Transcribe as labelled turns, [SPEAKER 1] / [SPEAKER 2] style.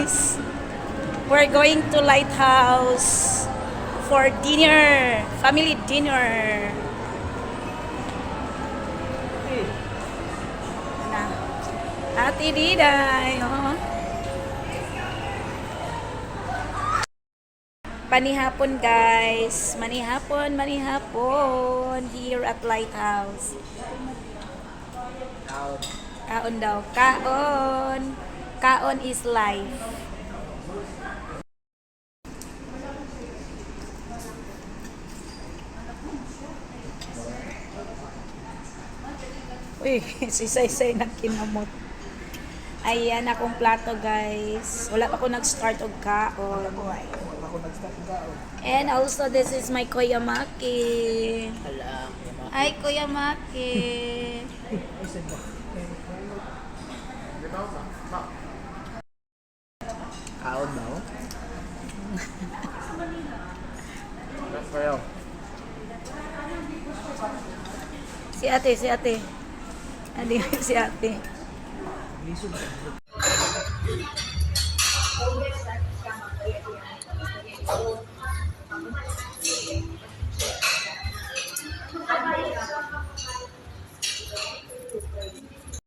[SPEAKER 1] guys. We're going to Lighthouse for dinner. Family dinner. Na. Ate Diday. Oh. Manihapon guys. Manihapon here at Lighthouse. Kaon daw. Kaon. Kaon is life. Uy, si Say na kinamot. Ayan akong plato guys. Wala pa ako nag-start og kaon. And also this is my Kuya Maki. Ay, Kuya Maki.
[SPEAKER 2] Kaon ba? Kayo.
[SPEAKER 1] Si ate. Adi, si ate.